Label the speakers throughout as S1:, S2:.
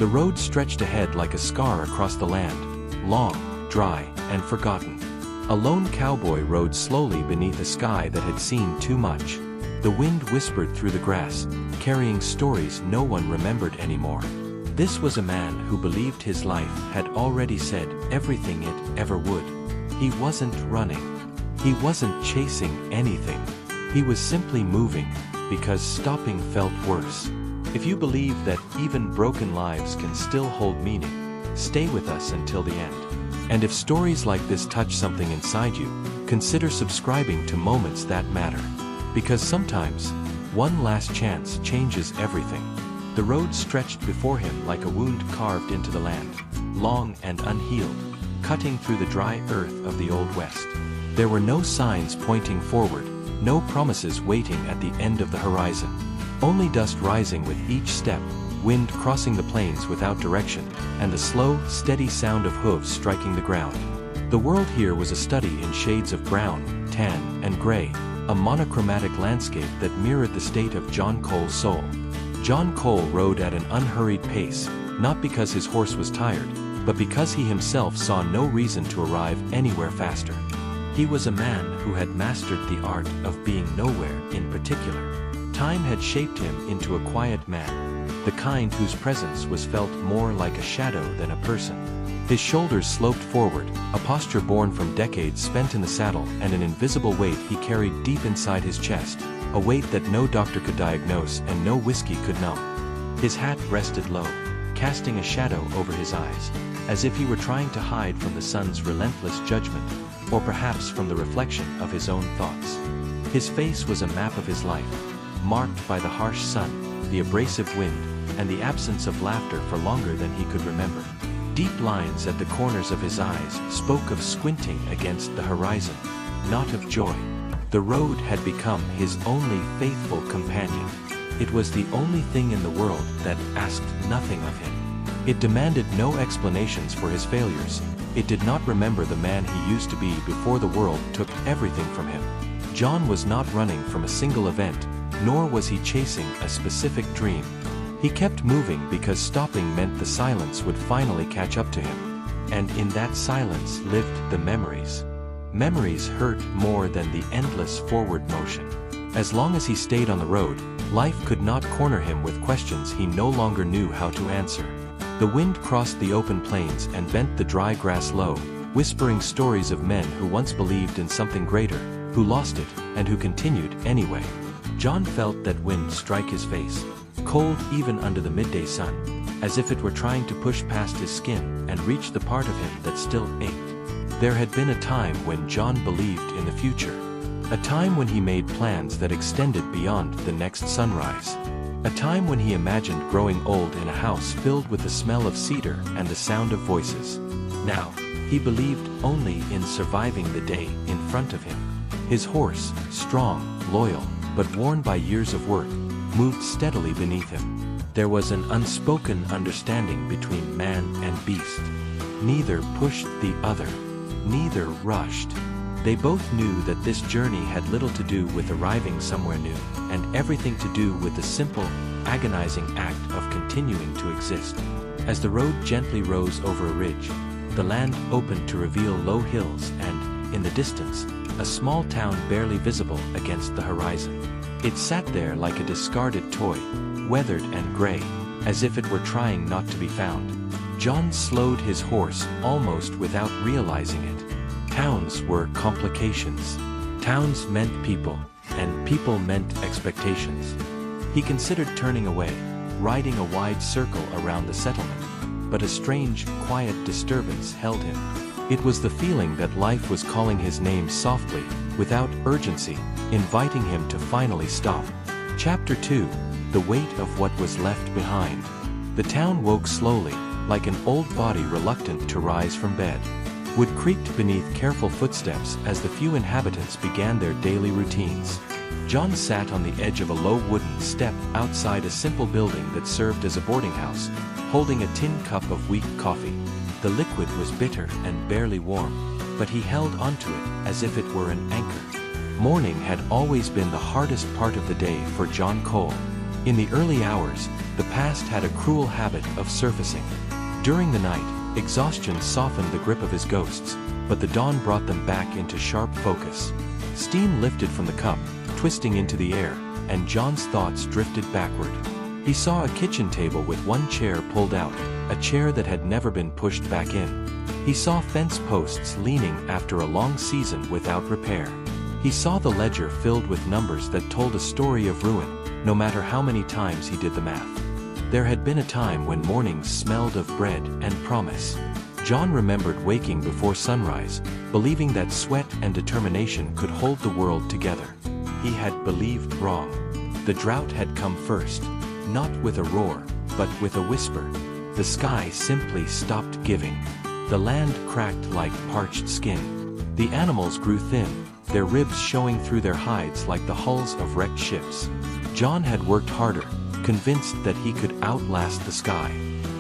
S1: The road stretched ahead like a scar across the land, long, dry, and forgotten. A lone cowboy rode slowly beneath a sky that had seen too much. The wind whispered through the grass, carrying stories no one remembered anymore. This was a man who believed his life had already said everything it ever would. He wasn't running. He wasn't chasing anything. He was simply moving, because stopping felt worse. If you believe that even broken lives can still hold meaning, stay with us until the end. And if stories like this touch something inside you, consider subscribing to Moments That Matter. Because sometimes, one last chance changes everything. The road stretched before him like a wound carved into the land, long and unhealed, cutting through the dry earth of the Old West. There were no signs pointing forward, no promises waiting at the end of the horizon. Only dust rising with each step, wind crossing the plains without direction, and the slow, steady sound of hooves striking the ground. The world here was a study in shades of brown, tan, and gray, a monochromatic landscape that mirrored the state of John Cole's soul. John Cole rode at an unhurried pace, not because his horse was tired, but because he himself saw no reason to arrive anywhere faster. He was a man who had mastered the art of being nowhere in particular. Time had shaped him into a quiet man, the kind whose presence was felt more like a shadow than a person. His shoulders sloped forward, a posture born from decades spent in the saddle and an invisible weight he carried deep inside his chest, a weight that no doctor could diagnose and no whiskey could numb. His hat rested low, casting a shadow over his eyes, as if he were trying to hide from the sun's relentless judgment, or perhaps from the reflection of his own thoughts. His face was a map of his life, marked by the harsh sun, the abrasive wind, and the absence of laughter for longer than he could remember. Deep lines at the corners of his eyes spoke of squinting against the horizon, not of joy. The road had become his only faithful companion. It was the only thing in the world that asked nothing of him. It demanded no explanations for his failures. It did not remember the man he used to be before the world took everything from him. John was not running from a single event, nor was he chasing a specific dream. He kept moving because stopping meant the silence would finally catch up to him. And in that silence lived the memories. Memories hurt more than the endless forward motion. As long as he stayed on the road, life could not corner him with questions he no longer knew how to answer. The wind crossed the open plains and bent the dry grass low, whispering stories of men who once believed in something greater, who lost it, and who continued anyway. John felt that wind strike his face, cold even under the midday sun, as if it were trying to push past his skin and reach the part of him that still ached. There had been a time when John believed in the future, a time when he made plans that extended beyond the next sunrise, a time when he imagined growing old in a house filled with the smell of cedar and the sound of voices. Now, he believed only in surviving the day in front of him. His horse, strong, loyal, but worn by years of work, moved steadily beneath him. There was an unspoken understanding between man and beast. Neither pushed the other. Neither rushed. They both knew that this journey had little to do with arriving somewhere new, and everything to do with the simple, agonizing act of continuing to exist. As the road gently rose over a ridge, the land opened to reveal low hills and, in the distance, a small town barely visible against the horizon. It sat there like a discarded toy, weathered and gray, as if it were trying not to be found. John slowed his horse almost without realizing it. Towns were complications. Towns meant people, and people meant expectations. He considered turning away, riding a wide circle around the settlement, but a strange, quiet disturbance held him. It was the feeling that life was calling his name softly, without urgency, inviting him to finally stop. Chapter 2: The Weight of What Was Left Behind. The town woke slowly, like an old body reluctant to rise from bed. Wood creaked beneath careful footsteps as the few inhabitants began their daily routines. John sat on the edge of a low wooden step outside a simple building that served as a boarding house, holding a tin cup of weak coffee. The liquid was bitter and barely warm, but he held onto it as if it were an anchor. Morning had always been the hardest part of the day for John Cole. In the early hours, the past had a cruel habit of surfacing. During the night, exhaustion softened the grip of his ghosts, but the dawn brought them back into sharp focus. Steam lifted from the cup, twisting into the air, and John's thoughts drifted backward. He saw a kitchen table with one chair pulled out, a chair that had never been pushed back in. He saw fence posts leaning after a long season without repair. He saw the ledger filled with numbers that told a story of ruin, no matter how many times he did the math. There had been a time when mornings smelled of bread and promise. John remembered waking before sunrise, believing that sweat and determination could hold the world together. He had believed wrong. The drought had come first, not with a roar, but with a whisper. The sky simply stopped giving. The land cracked like parched skin. The animals grew thin, their ribs showing through their hides like the hulls of wrecked ships. John had worked harder, convinced that he could outlast the sky.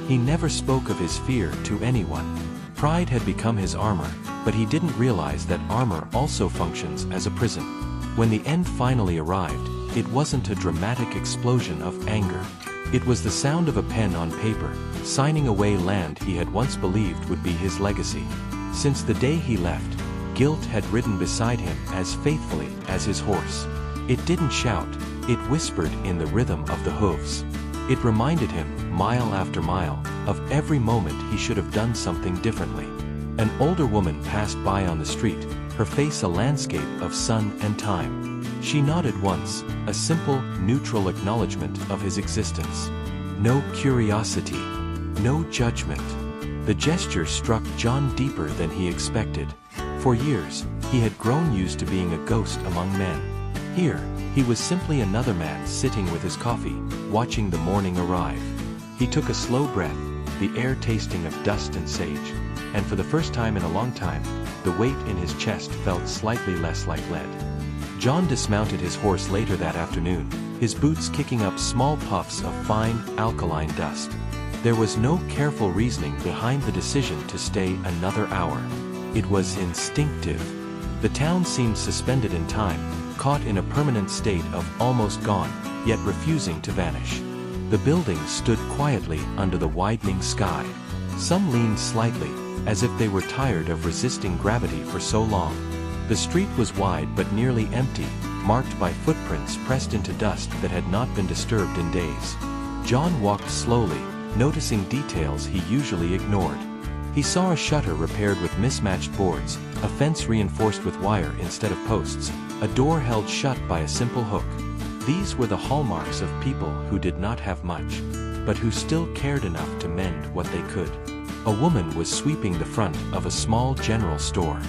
S1: He never spoke of his fear to anyone. Pride had become his armor, but he didn't realize that armor also functions as a prison. When the end finally arrived, it wasn't a dramatic explosion of anger. It was the sound of a pen on paper, signing away land he had once believed would be his legacy. Since the day he left, guilt had ridden beside him as faithfully as his horse. It didn't shout, it whispered in the rhythm of the hooves. It reminded him, mile after mile, of every moment he should have done something differently. An older woman passed by on the street, her face a landscape of sun and time. She nodded once, a simple, neutral acknowledgement of his existence. No curiosity, no judgment. The gesture struck John deeper than he expected. For years, he had grown used to being a ghost among men. Here, he was simply another man sitting with his coffee, watching the morning arrive. He took a slow breath, the air tasting of dust and sage, and for the first time in a long time, the weight in his chest felt slightly less like lead. John dismounted his horse later that afternoon, his boots kicking up small puffs of fine, alkaline dust. There was no careful reasoning behind the decision to stay another hour. It was instinctive. The town seemed suspended in time, caught in a permanent state of almost gone, yet refusing to vanish. The buildings stood quietly under the widening sky. Some leaned slightly, as if they were tired of resisting gravity for so long. The street was wide but nearly empty, marked by footprints pressed into dust that had not been disturbed in days. John walked slowly, noticing details he usually ignored. He saw a shutter repaired with mismatched boards, a fence reinforced with wire instead of posts, a door held shut by a simple hook. These were the hallmarks of people who did not have much, but who still cared enough to mend what they could. A woman was sweeping the front of a small general store.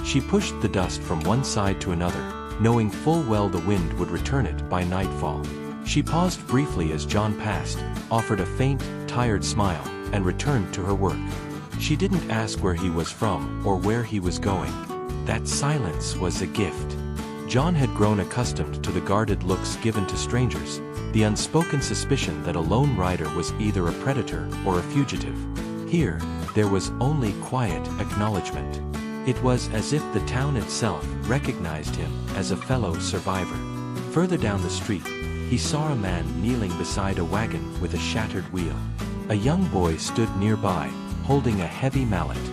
S1: She pushed the dust from one side to another, knowing full well the wind would return it by nightfall. She paused briefly as John passed, offered a faint, tired smile, and returned to her work. She didn't ask where he was from or where he was going. That silence was a gift. John had grown accustomed to the guarded looks given to strangers, the unspoken suspicion that a lone rider was either a predator or a fugitive. Here, there was only quiet acknowledgement. It was as if the town itself recognized him as a fellow survivor. Further down the street, he saw a man kneeling beside a wagon with a shattered wheel. A young boy stood nearby, holding a heavy mallet.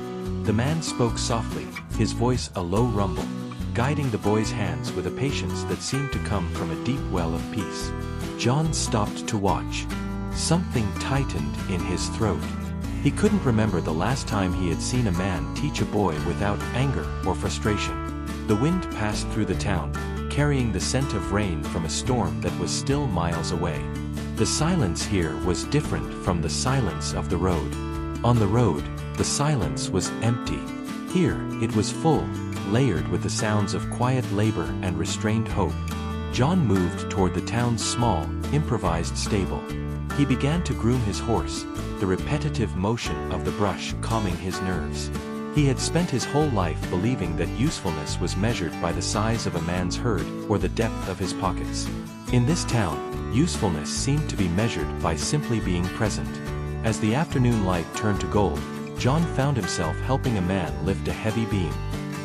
S1: The man spoke softly, his voice a low rumble, guiding the boy's hands with a patience that seemed to come from a deep well of peace. John stopped to watch. Something tightened in his throat. He couldn't remember the last time he had seen a man teach a boy without anger or frustration. The wind passed through the town, carrying the scent of rain from a storm that was still miles away. The silence here was different from the silence of the road. On the road, the silence was empty. Here, it was full, layered with the sounds of quiet labor and restrained hope. John moved toward the town's small, improvised stable. He began to groom his horse, the repetitive motion of the brush calming his nerves. He had spent his whole life believing that usefulness was measured by the size of a man's herd or the depth of his pockets. In this town, usefulness seemed to be measured by simply being present. As the afternoon light turned to gold, John found himself helping a man lift a heavy beam.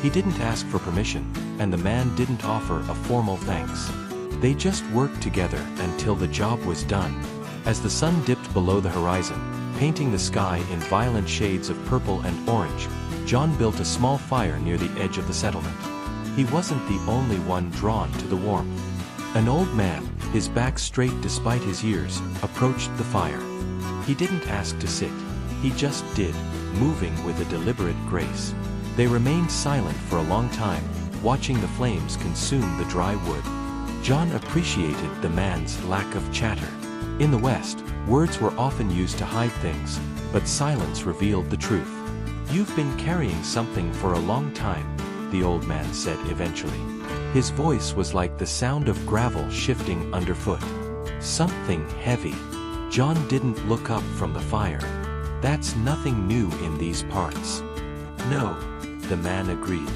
S1: He didn't ask for permission, and the man didn't offer a formal thanks. They just worked together until the job was done. As the sun dipped below the horizon, painting the sky in violent shades of purple and orange, John built a small fire near the edge of the settlement. He wasn't the only one drawn to the warmth. An old man, his back straight despite his years, approached the fire. He didn't ask to sit, he just did, moving with a deliberate grace. They remained silent for a long time, watching the flames consume the dry wood. John appreciated the man's lack of chatter. In the West, words were often used to hide things, but silence revealed the truth. "You've been carrying something for a long time," the old man said eventually. His voice was like the sound of gravel shifting underfoot. "Something heavy." John didn't look up from the fire. "That's nothing new in these parts." "No," the man agreed.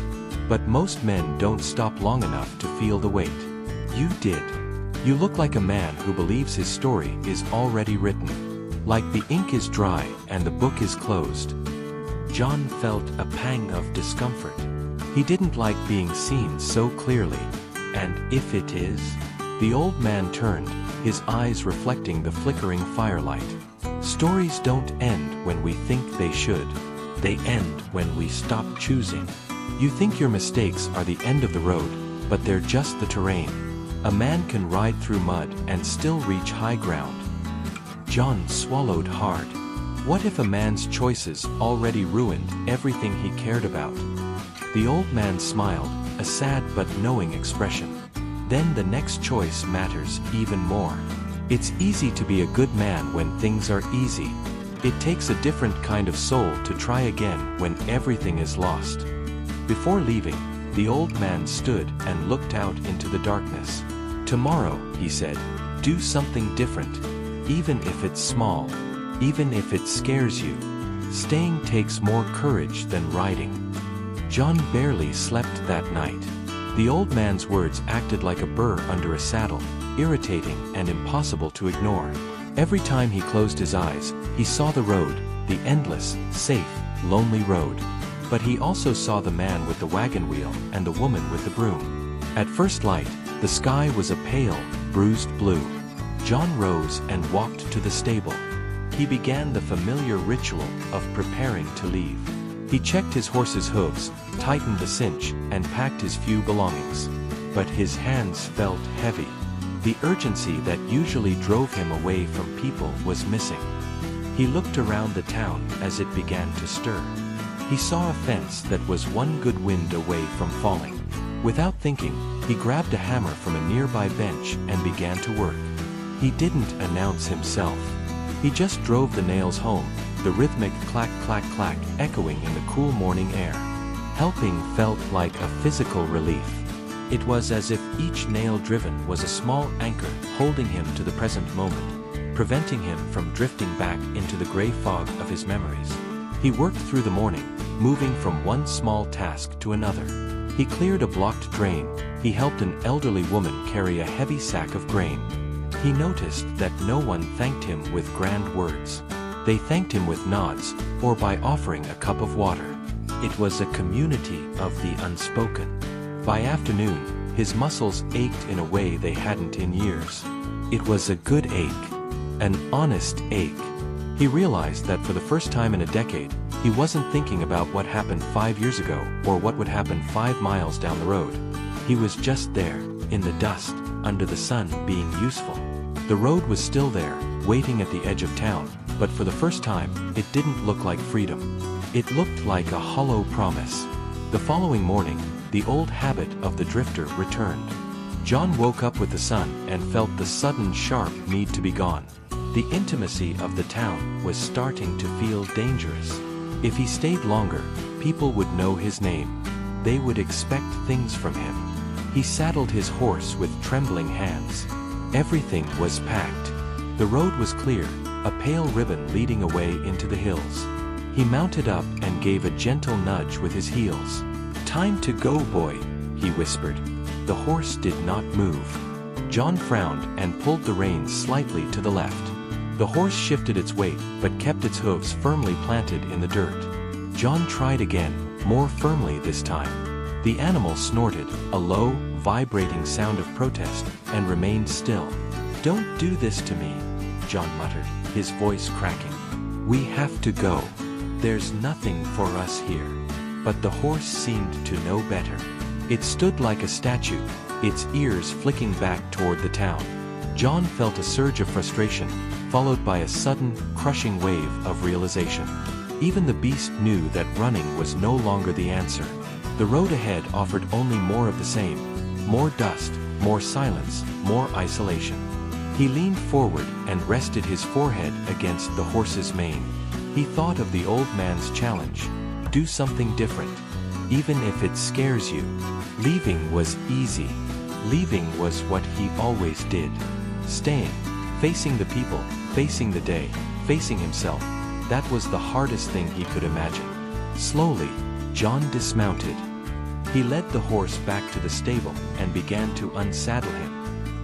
S1: "But most men don't stop long enough to feel the weight. You did. You look like a man who believes his story is already written. Like the ink is dry and the book is closed." John felt a pang of discomfort. He didn't like being seen so clearly. "And if it is?" The old man turned, his eyes reflecting the flickering firelight. "Stories don't end when we think they should. They end when we stop choosing. You think your mistakes are the end of the road, but they're just the terrain. A man can ride through mud and still reach high ground." John swallowed hard. What if a man's choices already ruined everything he cared about? The old man smiled, a sad but knowing expression. "Then the next choice matters even more. It's easy to be a good man when things are easy. It takes a different kind of soul to try again when everything is lost." Before leaving, the old man stood and looked out into the darkness. "Tomorrow," he said, "do something different. Even if it's small. Even if it scares you. Staying takes more courage than riding." John barely slept that night. The old man's words acted like a burr under a saddle, irritating and impossible to ignore. Every time he closed his eyes, he saw the road, the endless, safe, lonely road. But he also saw the man with the wagon wheel and the woman with the broom. At first light, the sky was a pale, bruised blue. John rose and walked to the stable. He began the familiar ritual of preparing to leave. He checked his horse's hooves, tightened the cinch, and packed his few belongings. But his hands felt heavy. The urgency that usually drove him away from people was missing. He looked around the town as it began to stir. He saw a fence that was one good wind away from falling. Without thinking, he grabbed a hammer from a nearby bench and began to work. He didn't announce himself. He just drove the nails home, the rhythmic clack clack clack echoing in the cool morning air. Helping felt like a physical relief. It was as if each nail driven was a small anchor holding him to the present moment, preventing him from drifting back into the gray fog of his memories. He worked through the morning, moving from one small task to another. He cleared a blocked drain, he helped an elderly woman carry a heavy sack of grain. He noticed that no one thanked him with grand words. They thanked him with nods, or by offering a cup of water. It was a community of the unspoken. By afternoon, his muscles ached in a way they hadn't in years. It was a good ache. An honest ache. He realized that for the first time in a decade, he wasn't thinking about what happened 5 years ago or what would happen 5 miles down the road. He was just there, in the dust, under the sun, being useful. The road was still there, waiting at the edge of town, but for the first time, it didn't look like freedom. It looked like a hollow promise. The following morning, the old habit of the drifter returned. John woke up with the sun and felt the sudden sharp need to be gone. The intimacy of the town was starting to feel dangerous. If he stayed longer, people would know his name. They would expect things from him. He saddled his horse with trembling hands. Everything was packed. The road was clear, a pale ribbon leading away into the hills. He mounted up and gave a gentle nudge with his heels. "Time to go, boy," he whispered. The horse did not move. John frowned and pulled the reins slightly to the left. The horse shifted its weight but kept its hooves firmly planted in the dirt. John tried again, more firmly this time. The animal snorted, a low, vibrating sound of protest, and remained still. "Don't do this to me," John muttered, his voice cracking. "We have to go. There's nothing for us here." But the horse seemed to know better. It stood like a statue, its ears flicking back toward the town. John felt a surge of frustration, followed by a sudden, crushing wave of realization. Even the beast knew that running was no longer the answer. The road ahead offered only more of the same. More dust, more silence, more isolation. He leaned forward and rested his forehead against the horse's mane. He thought of the old man's challenge. Do something different, even if it scares you. Leaving was easy. Leaving was what he always did. Staying, facing the people, facing the day, facing himself, that was the hardest thing he could imagine. Slowly, John dismounted. He led the horse back to the stable and began to unsaddle him.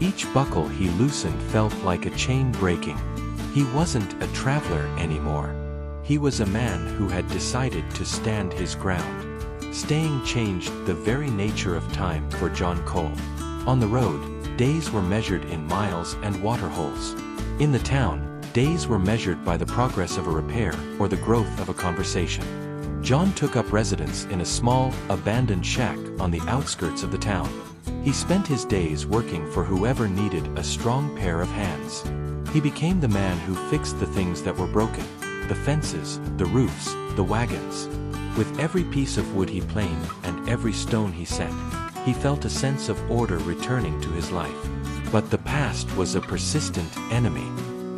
S1: Each buckle he loosened felt like a chain breaking. He wasn't a traveler anymore. He was a man who had decided to stand his ground. Staying changed the very nature of time for John Cole. On the road, days were measured in miles and waterholes. In the town, days were measured by the progress of a repair or the growth of a conversation. John took up residence in a small, abandoned shack on the outskirts of the town. He spent his days working for whoever needed a strong pair of hands. He became the man who fixed the things that were broken. The fences, the roofs, the wagons. With every piece of wood he planed and every stone he set, he felt a sense of order returning to his life. But the past was a persistent enemy.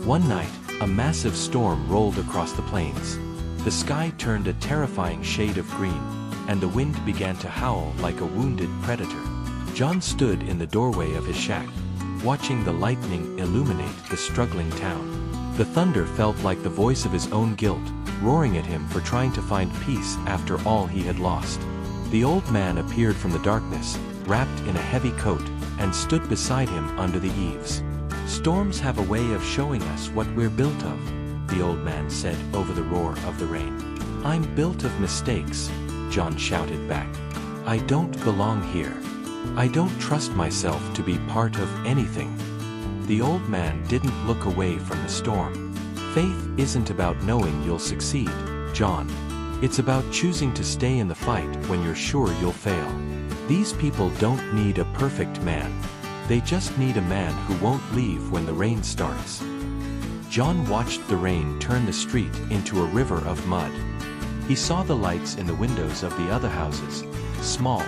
S1: One night, a massive storm rolled across the plains. The sky turned a terrifying shade of green, and the wind began to howl like a wounded predator. John stood in the doorway of his shack, watching the lightning illuminate the struggling town. The thunder felt like the voice of his own guilt, roaring at him for trying to find peace after all he had lost. The old man appeared from the darkness, wrapped in a heavy coat, and stood beside him under the eaves. "Storms have a way of showing us what we're built of," the old man said over the roar of the rain. "I'm built of mistakes," John shouted back. "I don't belong here. I don't trust myself to be part of anything." The old man didn't look away from the storm. "Faith isn't about knowing you'll succeed, John. It's about choosing to stay in the fight when you're sure you'll fail. These people don't need a perfect man. They just need a man who won't leave when the rain starts." John watched the rain turn the street into a river of mud. He saw the lights in the windows of the other houses, small,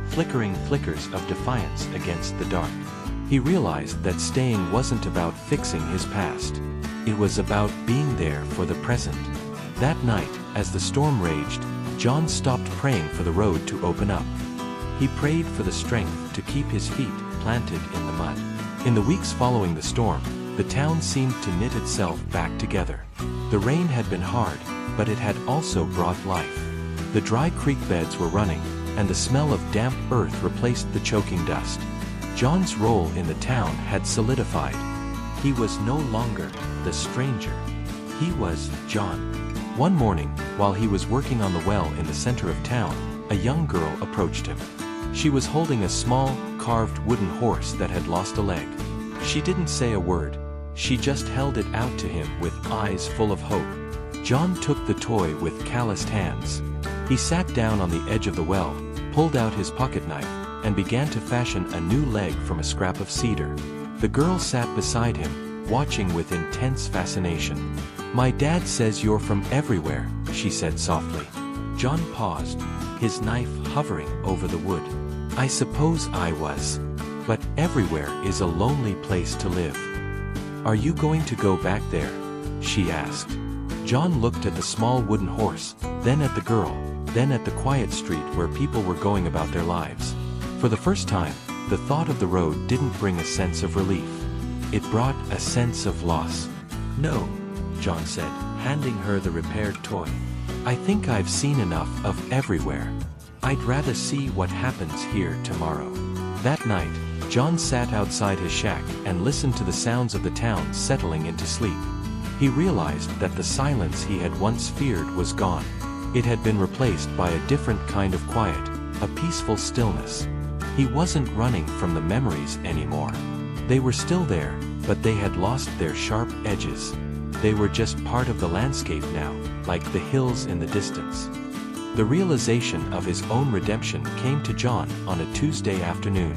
S1: flickering flickers of defiance against the dark. He realized that staying wasn't about fixing his past. It was about being there for the present. That night, as the storm raged, John stopped praying for the road to open up. He prayed for the strength to keep his feet planted in the mud. In the weeks following the storm, the town seemed to knit itself back together. The rain had been hard, but it had also brought life. The dry creek beds were running, and the smell of damp earth replaced the choking dust. John's role in the town had solidified. He was no longer the stranger. He was John. One morning, while he was working on the well in the center of town, a young girl approached him. She was holding a small, carved wooden horse that had lost a leg. She didn't say a word. She just held it out to him with eyes full of hope. John took the toy with calloused hands. He sat down on the edge of the well, pulled out his pocket knife, and began to fashion a new leg from a scrap of cedar. The girl sat beside him, watching with intense fascination. "My dad says you're from everywhere," she said softly. John paused, his knife hovering over the wood. "I suppose I was. But everywhere is a lonely place to live." "Are you going to go back there?" she asked. John looked at the small wooden horse, then at the girl, then at the quiet street where people were going about their lives. For the first time, the thought of the road didn't bring a sense of relief. It brought a sense of loss. "No," John said, handing her the repaired toy. "I think I've seen enough of everywhere. I'd rather see what happens here tomorrow." That night, John sat outside his shack and listened to the sounds of the town settling into sleep. He realized that the silence he had once feared was gone. It had been replaced by a different kind of quiet, a peaceful stillness. He wasn't running from the memories anymore. They were still there, but they had lost their sharp edges. They were just part of the landscape now, like the hills in the distance. The realization of his own redemption came to John on a Tuesday afternoon.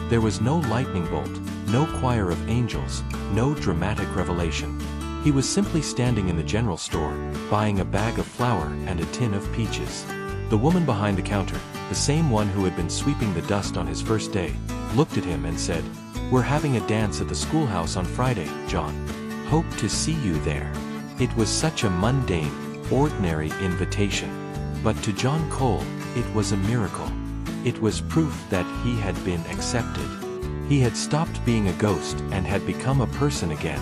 S1: There was no lightning bolt, no choir of angels, no dramatic revelation. He was simply standing in the general store, buying a bag of flour and a tin of peaches. The woman behind the counter, the same one who had been sweeping the dust on his first day, looked at him and said, "We're having a dance at the schoolhouse on Friday, John. Hope to see you there." It was such a mundane, ordinary invitation. But to John Cole, it was a miracle. It was proof that he had been accepted. He had stopped being a ghost and had become a person again.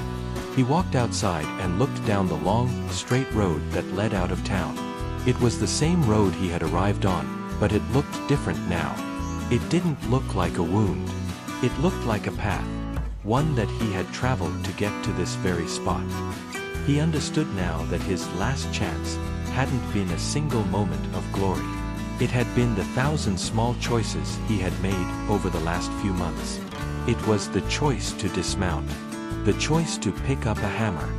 S1: He walked outside and looked down the long, straight road that led out of town. It was the same road he had arrived on, but it looked different now. It didn't look like a wound. It looked like a path, one that he had traveled to get to this very spot. He understood now that his last chance hadn't been a single moment of glory. It had been the 1,000 small choices he had made over the last few months. It was the choice to dismount, the choice to pick up a hammer,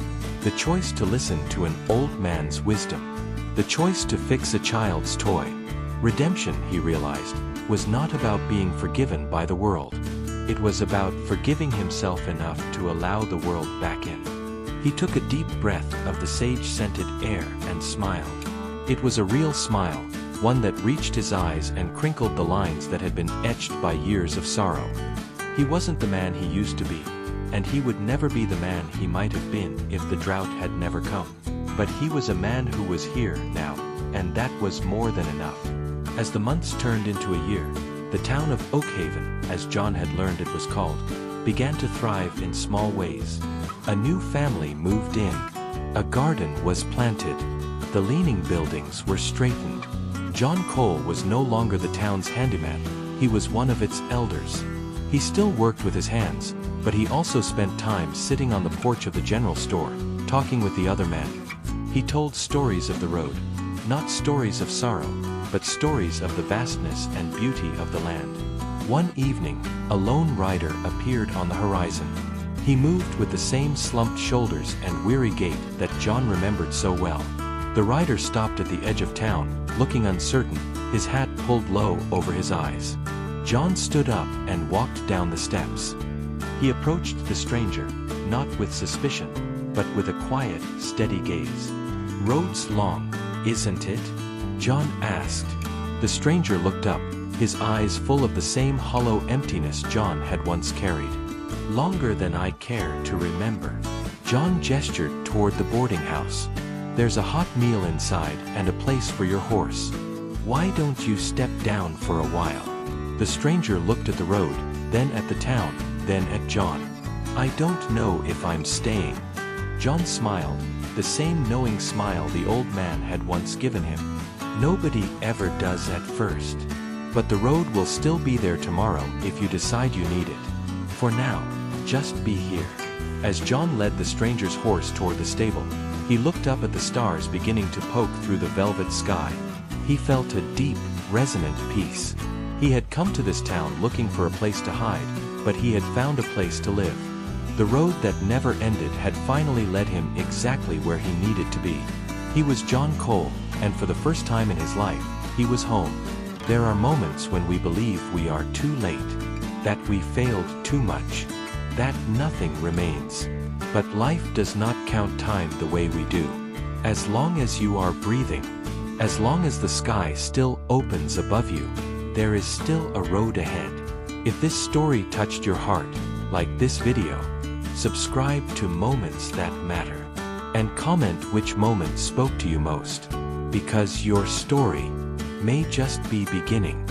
S1: the choice to listen to an old man's wisdom, the choice to fix a child's toy. Redemption, he realized, was not about being forgiven by the world. It was about forgiving himself enough to allow the world back in. He took a deep breath of the sage-scented air and smiled. It was a real smile, one that reached his eyes and crinkled the lines that had been etched by years of sorrow. He wasn't the man he used to be, and he would never be the man he might have been if the drought had never come. But he was a man who was here now, and that was more than enough. As the months turned into a year, the town of Oakhaven, as John had learned it was called, began to thrive in small ways. A new family moved in. A garden was planted. The leaning buildings were straightened. John Cole was no longer the town's handyman, he was one of its elders. He still worked with his hands, but he also spent time sitting on the porch of the general store, talking with the other men. He told stories of the road, not stories of sorrow, but stories of the vastness and beauty of the land. One evening, a lone rider appeared on the horizon. He moved with the same slumped shoulders and weary gait that John remembered so well. The rider stopped at the edge of town, looking uncertain, his hat pulled low over his eyes. John stood up and walked down the steps. He approached the stranger, not with suspicion, but with a quiet, steady gaze. "Road's long, isn't it?" John asked. The stranger looked up, his eyes full of the same hollow emptiness John had once carried. "Longer than I care to remember." John gestured toward the boarding house. "There's a hot meal inside and a place for your horse. Why don't you step down for a while?" The stranger looked at the road, then at the town, then at John. "I don't know if I'm staying." John smiled, the same knowing smile the old man had once given him. "Nobody ever does at first. But the road will still be there tomorrow if you decide you need it. For now, just be here." As John led the stranger's horse toward the stable, he looked up at the stars beginning to poke through the velvet sky. He felt a deep, resonant peace. He had come to this town looking for a place to hide, but he had found a place to live. The road that never ended had finally led him exactly where he needed to be. He was John Cole, and for the first time in his life, he was home. There are moments when we believe we are too late, that we failed too much, that nothing remains. But life does not count time the way we do. As long as you are breathing, as long as the sky still opens above you, there is still a road ahead. If this story touched your heart, like this video, subscribe to Moments That Matter, and comment which moment spoke to you most, because your story may just be beginning.